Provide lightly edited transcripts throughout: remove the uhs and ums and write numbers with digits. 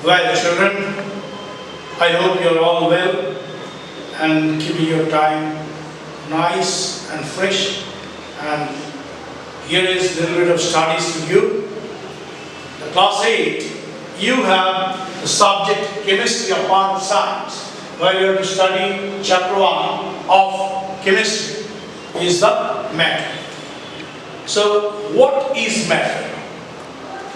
Well, children, I hope you're all well and keeping your time nice and fresh. And here is a little bit of studies to you. The class 8, you have the subject chemistry, a part of science, where you have to study chapter 1 of chemistry, is the matter. So, what is matter?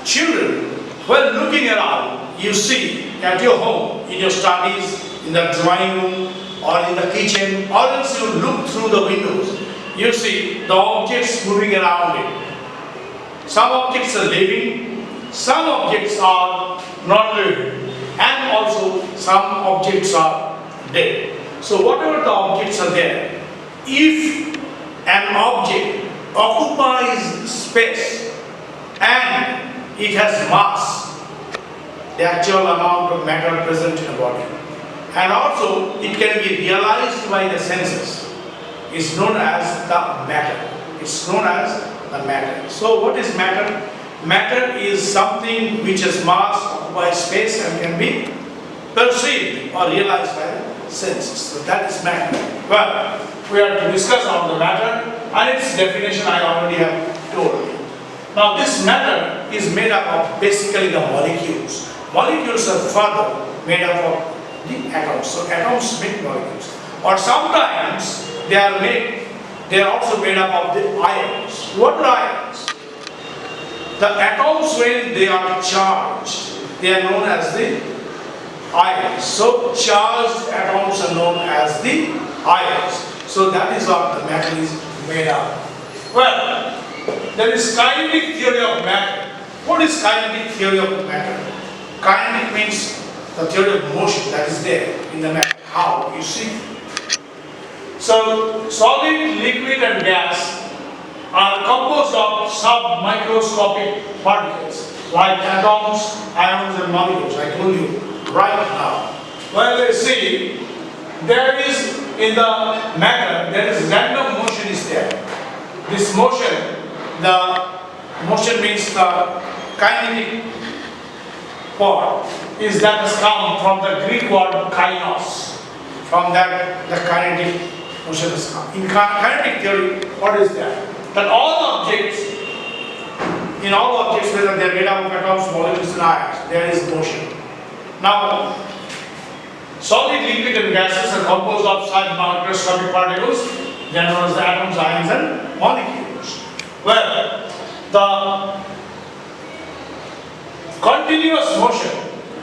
Children, when looking around, you see at your home, in your studies, in the drawing room, or in the kitchen, or else you look through the windows, you see the objects moving around it. Some objects are living, some objects are not living, and also some objects are dead. So whatever the objects are there, if an object occupies space and it has mass, the actual amount of matter present in a body, and also it can be realized by the senses, is known as the matter. It's known as the matter. So what is matter? Matter is something which has mass, occupies space, and can be perceived or realized by the senses. So that is matter. Well, we are to discuss on the matter, and its definition I already have told you. Now this matter is made up of basically the molecules. Molecules are further made up of the atoms. So atoms make molecules. Or sometimes they are also made up of the ions. What are ions? The atoms, when they are charged, they are known as the ions. So charged atoms are known as the ions. So that is what the matter is made up. Well, there is kinetic theory of matter. What is kinetic theory of matter? Kinetic means the theory of motion that is there in the matter. How? You see. So, solid, liquid and gas are composed of submicroscopic particles like atoms, ions and molecules. I told you right now. Well, let's see, there is in the matter, there is random motion is there. This motion, the motion means the kinetic part is that has come from the Greek word kainos. From that, the kinetic motion has come. In kinetic theory, what is that? That all objects, in all objects, whether they are made up of atoms, molecules and ions, there is motion. Now, solid, liquid and gases are composed of such microscopic particles, they are known as the atoms, ions and molecules. Well, the continuous motion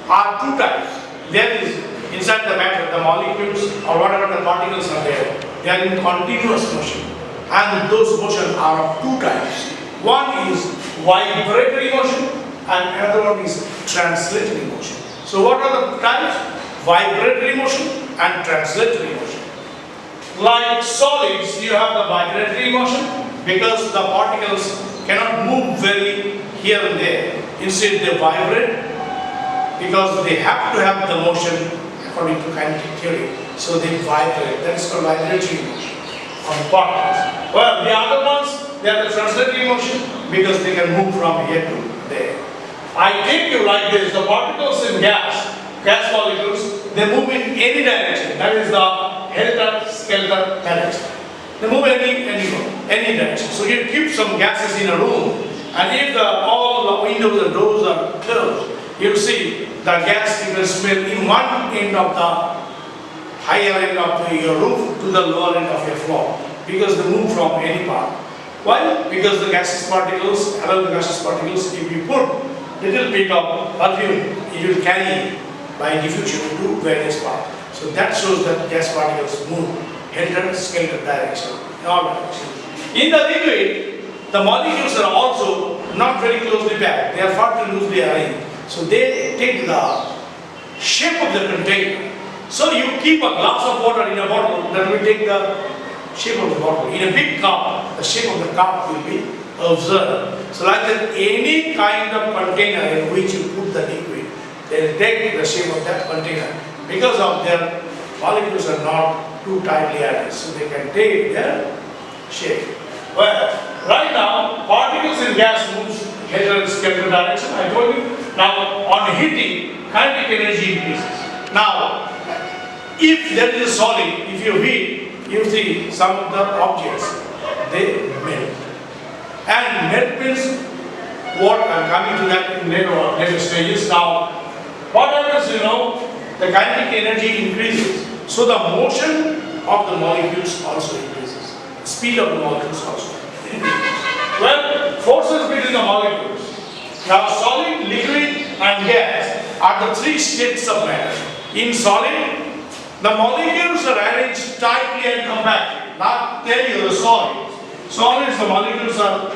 are two types. There is inside the matter, the molecules or whatever the particles are there, they are in continuous motion. And those motions are of two types. One is vibratory motion and another one is translatory motion. So what are the types? Vibratory motion and translatory motion. Like solids, you have the vibratory motion because the particles cannot move very here and there. Instead they vibrate because they have to have the motion according to kinetic theory. So they vibrate. That is called vibratory motion on particles. Well, the other ones, they are the translatory motion because they can move from here to there. I take you like this, the particles in gas molecules, they move in any direction. That is the helter-skelter direction. They move any direction. So you keep some gases in a room, and if all the windows and doors are closed, you see the gas you can smell in one end of the higher end of your roof to the lower end of your floor, because they move from any part. Why? Because the gaseous particles, along the gaseous particles, if you put little bit of perfume, it will carry by diffusion to various parts. So that shows that gas particles move helter-skelter direction, in all directions. In the liquid, the molecules are also not very closely packed. They are far too loosely arranged. So they take the shape of the container. So you keep a glass of water in a bottle, that will take the shape of the bottle. In a big cup, the shape of the cup will be observed. So like that, any kind of container in which you put the liquid, they will take the shape of that container. Because of their molecules are not too tightly arranged, so they can take their shape. Well, right now, particles in gas moves helter-skelter direction. I told you. Now, on heating, kinetic energy increases. Now, if there is a solid, if you heat, you see some of the objects, they melt. And melt means what? I'm coming to that in later stages. Now, what happens, the kinetic energy increases. So the motion of the molecules also increases. The speed of the molecules also increases. Well, forces between the molecules. Now, solid, liquid, and gas are the three states of matter. In solid, the molecules are arranged tightly and compactly. Not tell you the solids. Solids, the molecules are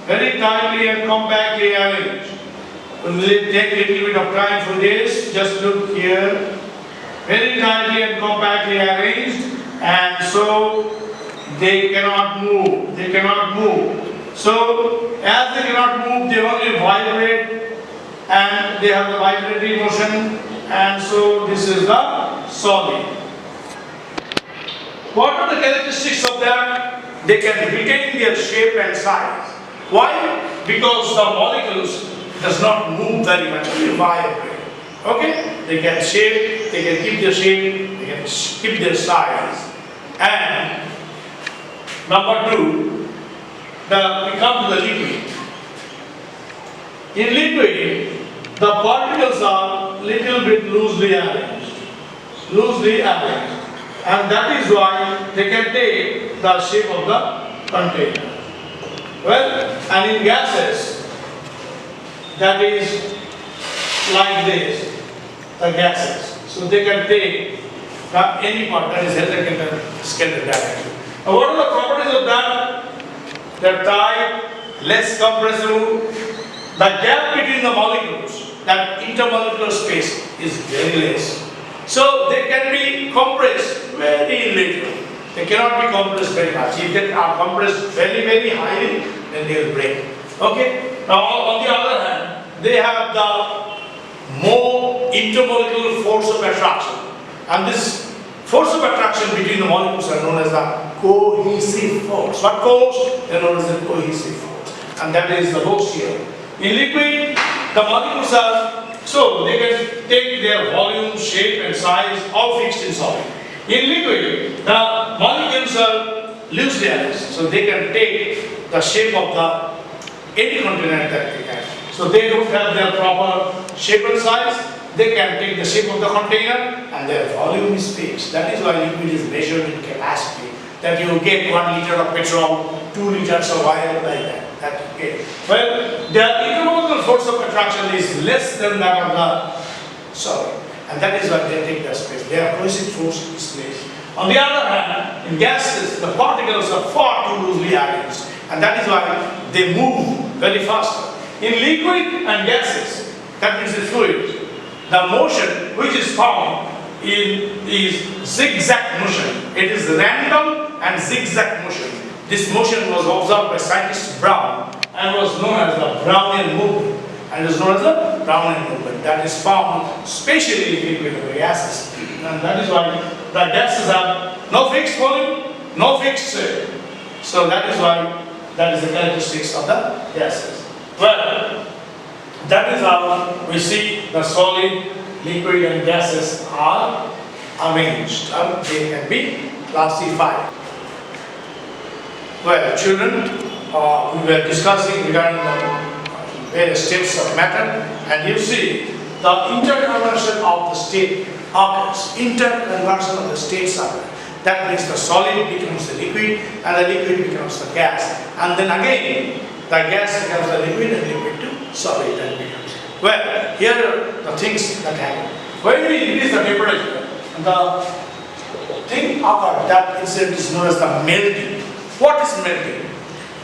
very tightly and compactly arranged. We'll take a little bit of time for this. Just look here. Very tightly and compactly arranged, and so they cannot move. They cannot move. So, as they cannot move, they only vibrate, and they have the vibratory motion, and so this is the solid. What are the characteristics of that? They can retain their shape and size. Why? Because the molecules does not move very much, only vibrate. Okay? They can shape, they can keep their shape, they can keep their size. And number two, we come to the liquid. In liquid, the particles are little bit loosely arranged. Loosely arranged. And that is why they can take the shape of the container. Well, and in gases, that is like this, the gases. So they can take any part, that is held in the skeleton directly. Now what are the properties of that? They're tight, less compressible. The gap between the molecules, that intermolecular space, is very less. So they can be compressed very little. They cannot be compressed very much. If they are compressed very, very highly, then they will break. Okay? Now on the other hand, they have the more intermolecular force of attraction. And this force of attraction between the molecules are known as the cohesive force. What force? They are known as the cohesive force. And that is the most here. In liquid, the molecules are, so they can take their volume, shape and size all fixed in solid. In liquid, the molecules are loosely arranged, so they can take the shape of any container that they have. So they don't have their proper shape and size. They can take the shape of the container and their volume is fixed. That is why liquid is measured in capacity. That you get 1 liter of petrol, 2 liters of oil, like that. Okay. Well, the intermolecular force of attraction is less than that of the solid. And that is why they take that space. Their cohesive force is less. On the other hand, in gases, the particles are far too loosely arranged. And that is why they move very fast. In liquid and gases, that means the fluid, the motion which is found is zigzag motion. It is random and zigzag motion. This motion was observed by scientist Brown and was known as the Brownian movement. And it is known as the Brownian movement. That is found especially in liquid gases. And that is why the gases have no fixed volume, no fixed shape. So that is why that is the characteristics of the gases. Well, that is how we see the solid, liquid and gases are arranged. They can be classified. Well, children, we were discussing regarding the various states of matter, and you see the interconversion of the state occurs. Interconversion of the states occurs. That means the solid becomes the liquid, and the liquid becomes the gas. And then again, the gas becomes the liquid, and liquid to solid and becomes. Well, here are the things that happen. When we increase the temperature, the thing occurs, that incident is known as the melting. What is melting?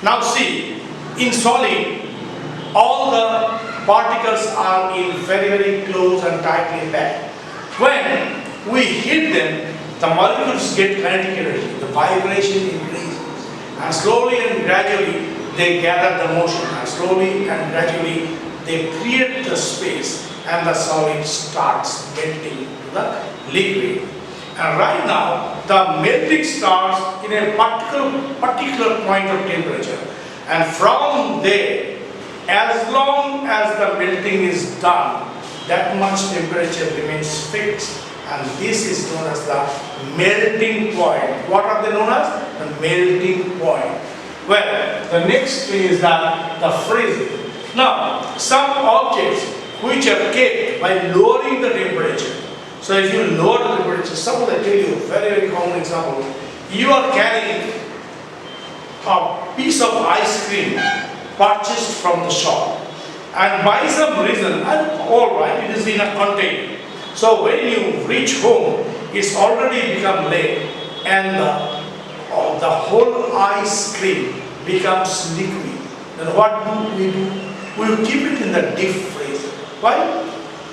Now see, in solid, all the particles are in very, very close and tightly packed. When we heat them, the molecules get kinetic energy, the vibration increases, and slowly and gradually they gather the motion, and slowly and gradually they create the space, and the solid starts melting to the liquid. And right now, the melting starts in a particular point of temperature, and from there, as long as the melting is done, that much temperature remains fixed, and this is known as the melting point. What are they known as? The melting point. Well, the next thing is the freezing. Now, some objects which are kept by lowering the temperature. So if you lower the temperature, suppose I tell you a very common example. You are carrying a piece of ice cream purchased from the shop, and by some reason, and all right, it is in a container. So when you reach home, it's already become late, and the whole ice cream becomes liquid. Then what do? We will keep it in the deep freeze. Why?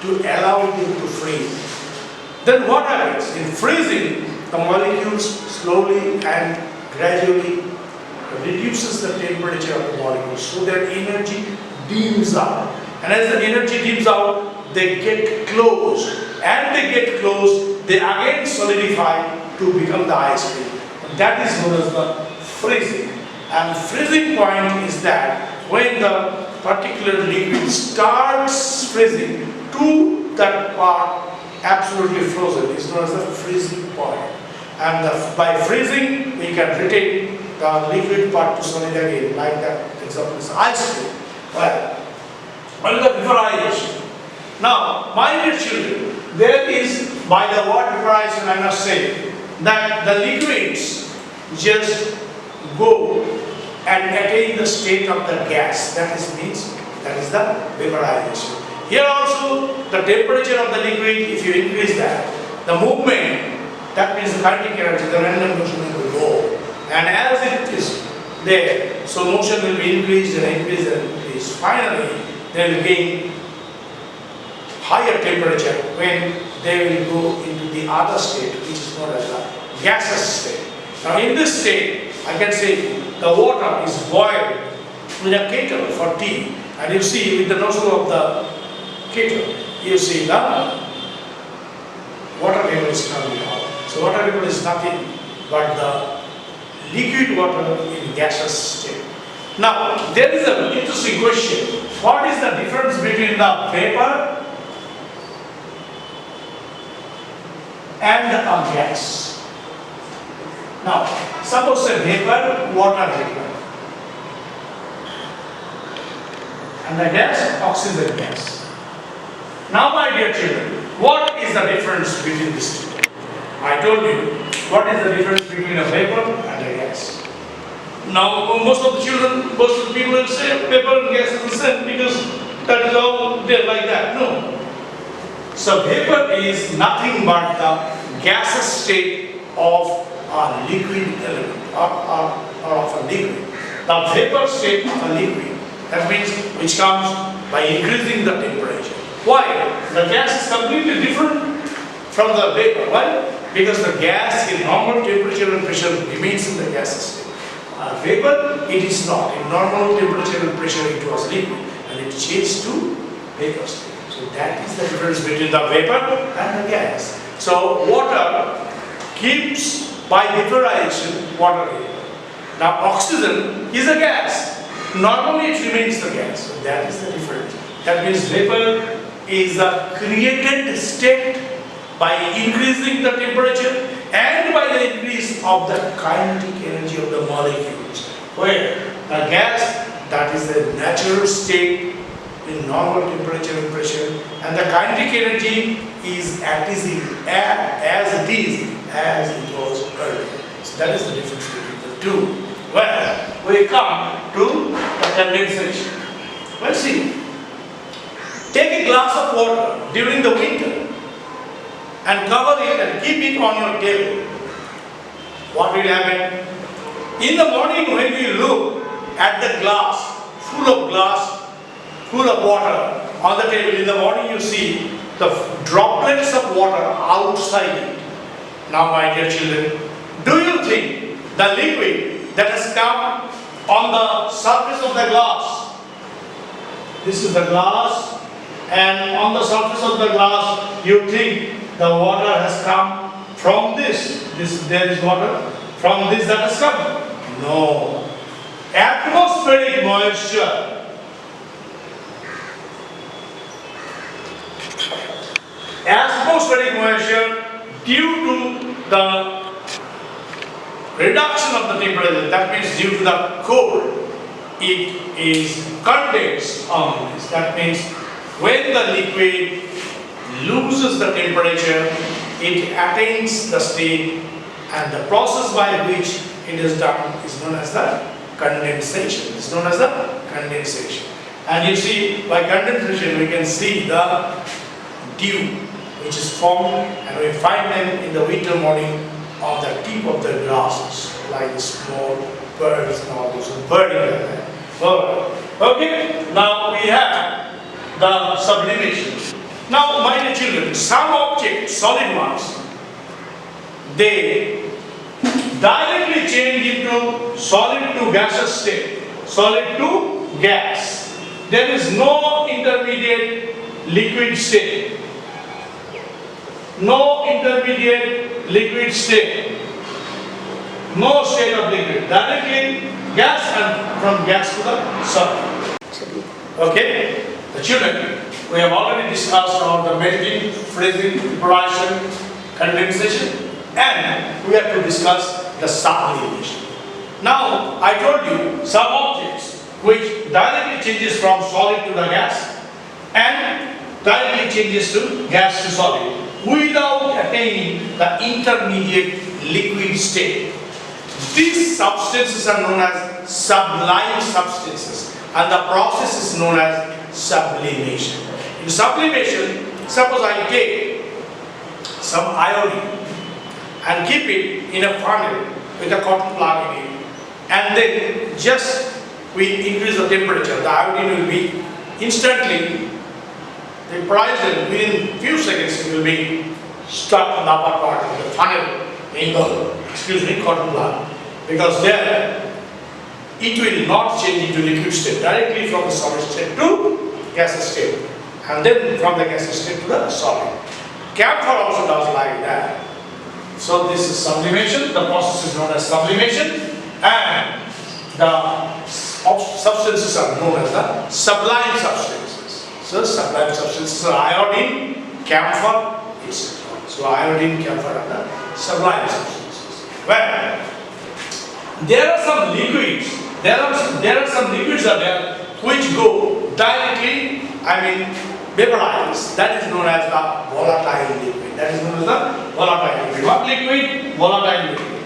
To allow it to freeze. Then what happens? In freezing, the molecules slowly and gradually reduces the temperature of the molecules, so their energy dims out. And as the energy dims out, they get closed. And they get closed, they again solidify to become the ice cream. And that is known as the freezing. And freezing point is that when the particular liquid starts freezing to that part absolutely frozen, is known as the freezing point. And by freezing, we can retain the liquid part to solid again, like that example is ice cream. Well, the vaporization. Now, my dear children, there is, by the word vaporization, I must say that the liquids just go and attain the state of the gas. That is the vaporization. Here also, the temperature of the liquid, if you increase that, the movement, that means the kinetic energy, the random motion will be low. And as it is there, so motion will be increased and increased and increased. Finally, they will gain higher temperature when they will go into the other state, which is known as the gaseous state. Now in this state, I can say the water is boiled in a kettle for tea, and you see with the nozzle of the kettle, you see the water vapor is coming out. So water vapor is nothing but the liquid water in gaseous state. Now there is an interesting question. What is the difference between the vapor and a gas? Now, suppose a vapor, water vapor, and the gas, oxygen gas. Now, my dear children, what is the difference between these two? I told you what is the difference between a vapor and a gas. Now, most of the children, most of the people will say vapor and gas is the same because that is how they're like that. No. So, vapor is nothing but the gaseous state of a liquid element or of a liquid. The vapor state of a liquid, that means which comes by increasing the temperature. Why? The gas is completely different from the vapor. Why? Because the gas in normal temperature and pressure remains in the gaseous state. Vapor, it is not. In normal temperature and pressure it was liquid and it changed to vapor state. So that is the difference between the vapor and the gas. So water keeps by vaporization water vapor. Now oxygen is a gas. Normally it remains the gas. So that is the difference. That means vapor is a created state by increasing the temperature and by the increase of the kinetic energy of the molecules. Where the gas, that is the natural state in normal temperature and pressure, and the kinetic energy is as it was earlier. So that is the difference between the two. Well, we come to the condensation. Well, see, take a glass of water during the winter and cover it and keep it on your table. What will happen? In the morning when we look at the glass, full of water on the table, in the morning you see the droplets of water outside it. Now my dear children, do you think the liquid that has come on the surface of the glass, this is the glass, and on the surface of the glass you think the water has come from this there is water from this that has come? No. Atmospheric moisture atmospheric moisture due to the reduction of the temperature, that means due to the cold, it is condensed on this. That means when the liquid loses the temperature, it attains the state, and the process by which it is done is known as the condensation. It's known as the condensation. And you see, by condensation we can see the dew which is formed, and we find them in the winter morning on the tip of the grasses, like the small birds and all those birding like that. Okay, now we have the sublimation. Now, my dear children, some objects, solid ones, they directly change into solid to gaseous state, solid to gas. There is no intermediate liquid state. No intermediate liquid state. No state of liquid. Directly gas, and from gas to the solid. Okay? The children, we have already discussed about the melting, freezing, evaporation, condensation, and we have to discuss the sublimation. Now, I told you some objects which directly changes from solid to the gas and directly changes to gas to solid without attaining the intermediate liquid state. These substances are known as sublime substances, and the process is known as sublimation. In sublimation, suppose I take some iodine and keep it in a funnel with a cotton plug in it, and then just we increase the temperature, the iodine will be instantly, the poison within few seconds it will be stuck on the upper part of the funnel in the cotton plug, because there it will not change into liquid state directly from the solid state to gaseous state, and then from the gaseous state to the solid. Camphor also does like that. So this is sublimation. The process is known as sublimation, and the substances are known as the sublime substances. So sublime substances are iodine, camphor, etc. So iodine, camphor are the sublime substances. Well, there are some liquids. There are some liquids which go directly, vaporize. That is known as the volatile liquid. That is known as the volatile liquid. What liquid? Volatile liquid.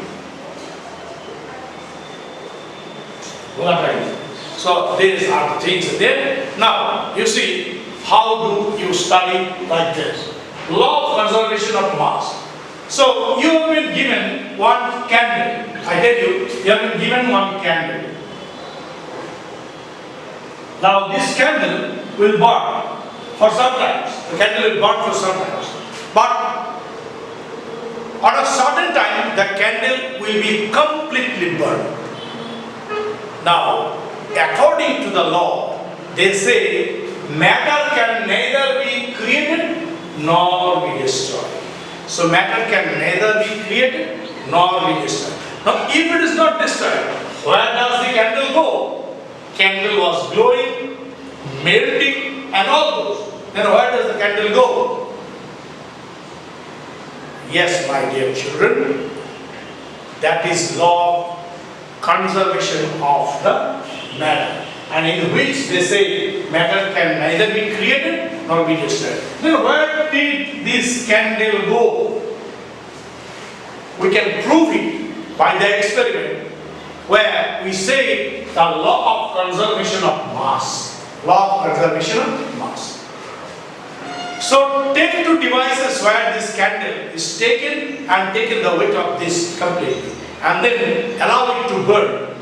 Volatile liquid. So these are the things there. Now you see, how do you study like this? Law of conservation of mass. So you have been given one candle. I tell you, you have been given one candle. Now this candle will burn for some times. The candle will burn for some times. But at a certain time, the candle will be completely burned. Now, according to the law, they say matter can neither be created nor be destroyed. So matter can neither be created nor be destroyed. Now, if it is not destroyed, where does the candle go? Candle was glowing, melting, and all those. Then where does the candle go? Yes, my dear children, that is law of conservation of the matter, and in which they say matter can neither be created nor be destroyed. Then where did this candle go? We can prove it by the experiment, where we say the law of conservation of mass. Law of conservation of mass. So take two devices where this candle is taken and taken the weight of this completely, and then allow it to burn,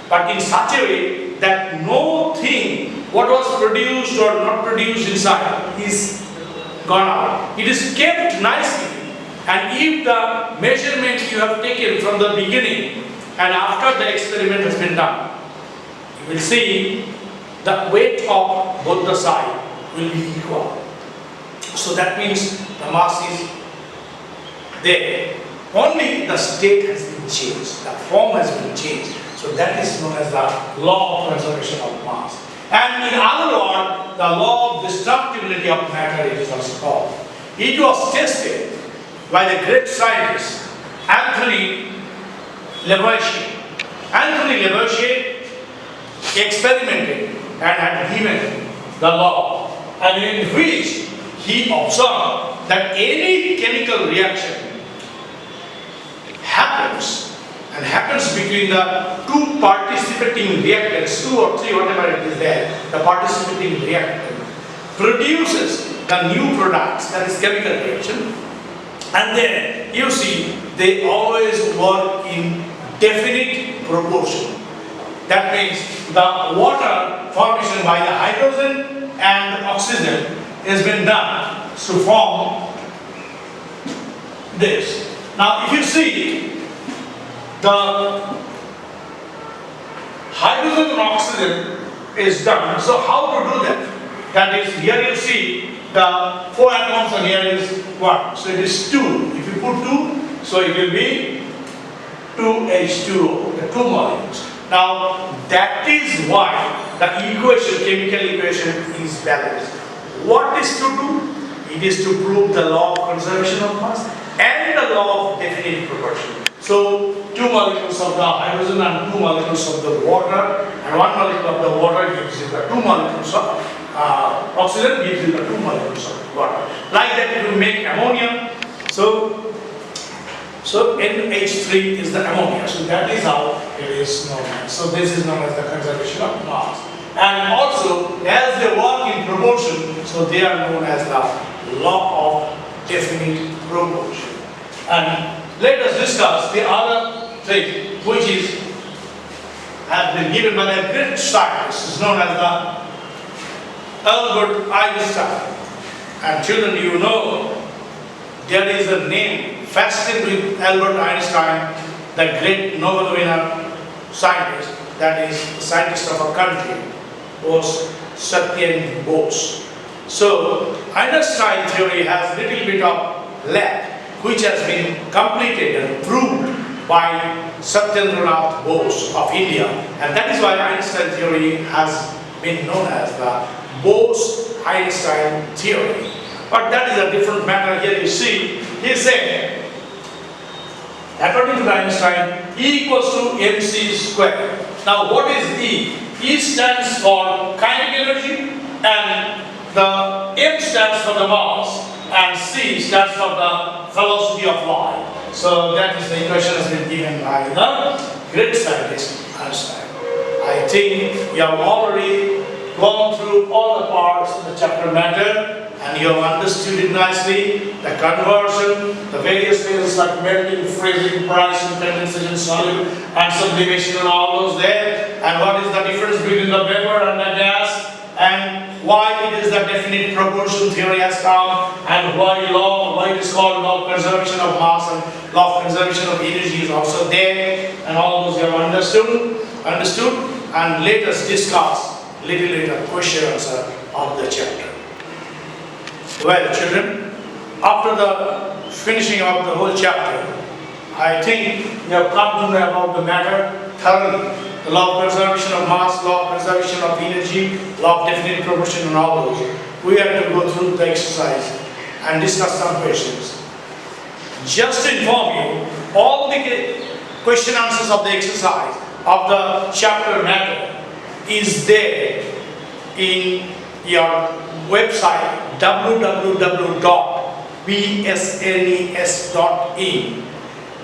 but in such a way that no thing what was produced or not produced inside is gone out. It is kept nicely, and if the measurement you have taken from the beginning and after the experiment has been done, you will see the weight of both the sides will be equal. So that means the mass is there. Only the state has been changed, the form has been changed. So that is known as the law of conservation of mass. And in other words, the law of destructibility of matter it is also called. It was tested by the great scientist Anthony Lavoisier. Anthony Lavoisier experimented and had given the law, and in which he observed that any chemical reaction happens between the two participating reactants, two or three, whatever it is there, the participating reactant produces the new products, that is chemical reaction, and then you see they always work in definite proportion. That means the water formation by the hydrogen and oxygen has been done to form this. Now if you see the hydrogen and oxygen is done, so how to do that? That is, here you see the 4 atoms and here is 1. So it is 2. If you put 2, so it will be 2H2O, the 2 molecules. Now that is why the equation, chemical equation is balanced. What is to do? It is to prove the law of conservation of mass and the law of definite proportion. So 2 molecules of the hydrogen and 2 molecules of the water, and 1 molecule of the water gives you the 2 molecules of oxygen, gives you the 2 molecules of water. Like that it will make ammonia. So NH3 is the ammonia. So that is how it is known as. So this is known as the conservation of mass. And also, as they work in proportion, so they are known as the law of definite proportion. And let us discuss the other thing, which has been given by a great scientist, is known as the Albert Einstein. And children, you know, there is a name fastened with Albert Einstein, the great Nobel winner scientist, that is the scientist of our country, was Satyam Bose. So Einstein theory has little bit of lab, which has been completed and proved by Satyendranath Bose of India, and that is why Einstein theory has been known as the Bose-Einstein theory. But that is a different matter. Here you see, he said, according to Einstein, E equals to mc squared. Now what is E? E stands for kinetic energy, and the m stands for the mass, and c stands for the velocity of light. So that is the equation has been given by the great scientist Einstein. I think you have already gone through all the parts of the chapter matter, and you have understood it nicely. The conversion, the various phases like melting, freezing, pricing, condensation, solid, and sublimation, and all those there. And what is the difference between the vapor and the gas, and why it is the definite proportion theory has come, and why it is called law of conservation of mass and law of conservation of energy is also there, and all those you have understood. And let us discuss little later question answer of the chapter. Well, children, after the finishing of the whole chapter, I think you have come to know about the matter thoroughly. The law of conservation of mass, law of conservation of energy, law of definite proportion, and all those. We have to go through the exercise and discuss some questions. Just to inform you, all the question answers of the exercise of the chapter matter is there in your website www.bsnes.in.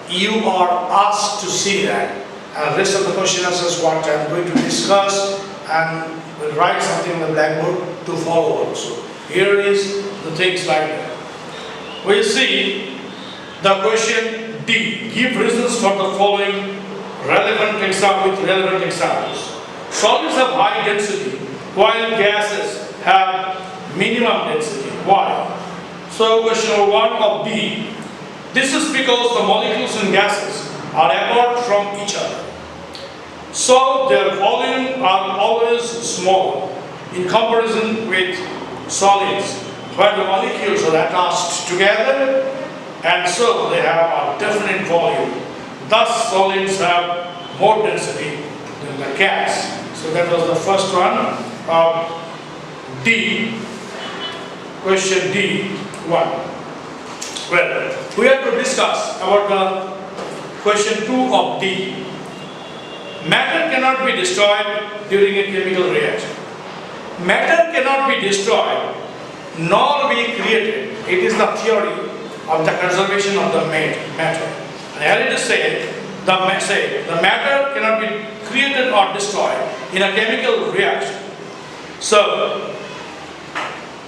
You are asked to see that, and rest of the question answers what I am going to discuss, and will write something on the blackboard to follow also. Here is the things like that. We'll see the question D. Give reasons for the following relevant examples. Solids have high density while gases have minimum density. Why? So question number 1 of B. This is because the molecules in gases are apart from each other, so their volume are always smaller in comparison with solids, where the molecules are attached together, and so they have a definite volume. Thus solids have more density than the gas. So that was the first one of D. Question D1. Well, we have to discuss about the question 2 of D. Matter cannot be destroyed during a chemical reaction. Matter cannot be destroyed nor be created. It is the theory of the conservation of the matter. And here it is said, the matter cannot be created or destroyed in a chemical reaction. So,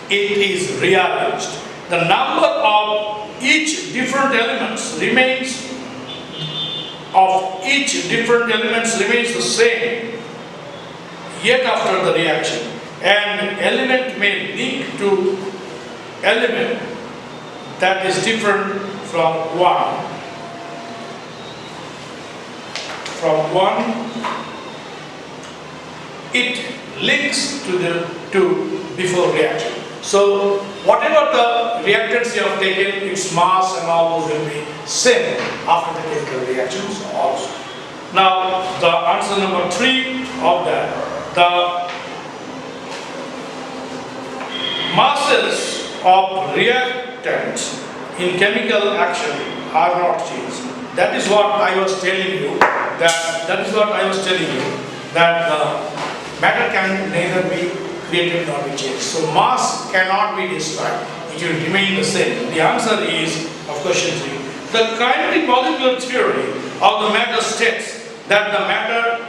it is rearranged. The number of each different elements remains the same yet after the reaction, and element may link to element that is different from one it links to before reaction. So whatever the reactants you have taken, its mass and all those will be same after the chemical reactions also. Now the answer number 3 of that, the masses of reactants in chemical action are not changed. That is what I was telling you. That the matter can neither be created nor be changed. So mass cannot be destroyed. It will remain the same. The answer is of question 3. The kinetic molecular theory of the matter states that the matter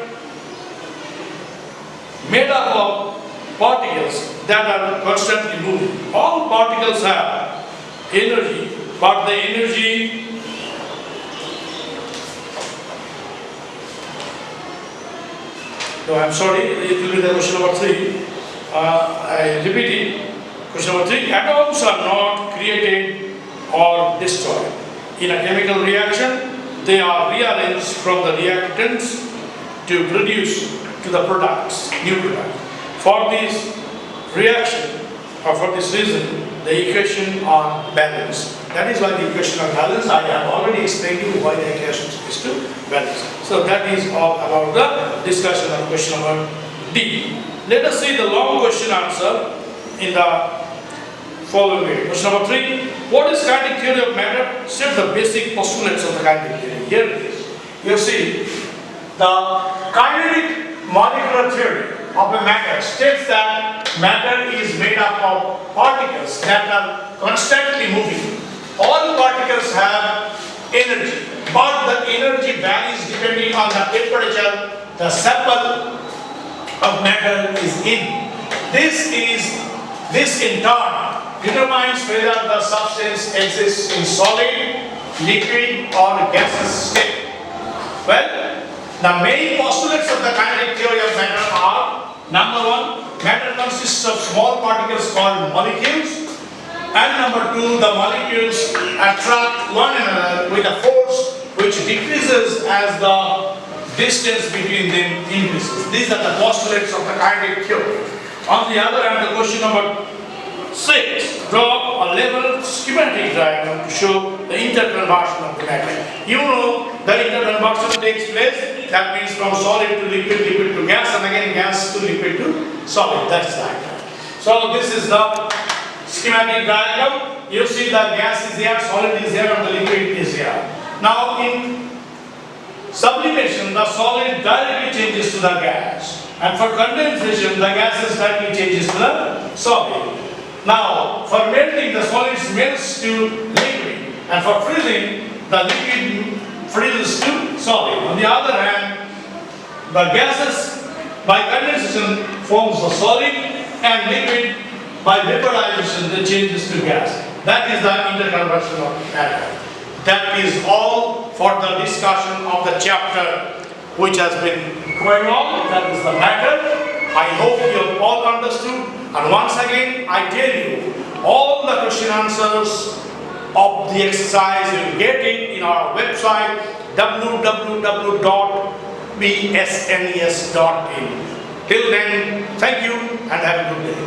made up of particles that are constantly moving. All particles have energy, but the energy I'm sorry, it will be the question number 3. I repeat it. Question number 3. Atoms are not created or destroyed. In a chemical reaction, they are rearranged from the reactants to produce to the products, new products. For this reaction, or for this reason, the equation are balanced. That is why the equation are balanced. I have already explained to you why the equation is to balance. So that is all about the discussion of question number D. Let us see the long question answer in the following way. Question number 3. What is kinetic theory of matter? State the basic postulates of the kinetic theory. Here it is. You see, the kinetic molecular theory of a matter states that matter is made up of particles that are constantly moving. All particles have energy, but the energy varies depending on the temperature the sample of matter is in. This in turn determines whether the substance exists in solid, liquid or gaseous state. Well, the main postulates of the kinetic theory of matter are: number 1, matter consists of small particles called molecules, and number 2, the molecules attract one another with a force which decreases as the distance between them increases. These are the postulates of the kinetic theory. On the other hand, the question number 6, draw a level schematic diagram to show the interconversion of the matter. You know the interconversion takes place, that means from solid to liquid, liquid to gas, and again gas to liquid to solid. That's the diagram. So this is the schematic diagram. You see the gas is here, solid is here, and the liquid is here. Now in sublimation, the solid directly changes to the gas, and for condensation, the gases directly changes to the solid. Now, for melting, the solids melts to liquid, and for freezing, the liquid freezes to solid. On the other hand, the gases by condensation forms the solid, and liquid by vaporization it changes to gas. That is the interconversion of matter. That is all for the discussion of the chapter which has been going on. That is the matter. I hope you have all understood. And once again, I tell you, all the question answers of the exercise you will get it in our website www.bsnes.in. Till then, thank you and have a good day.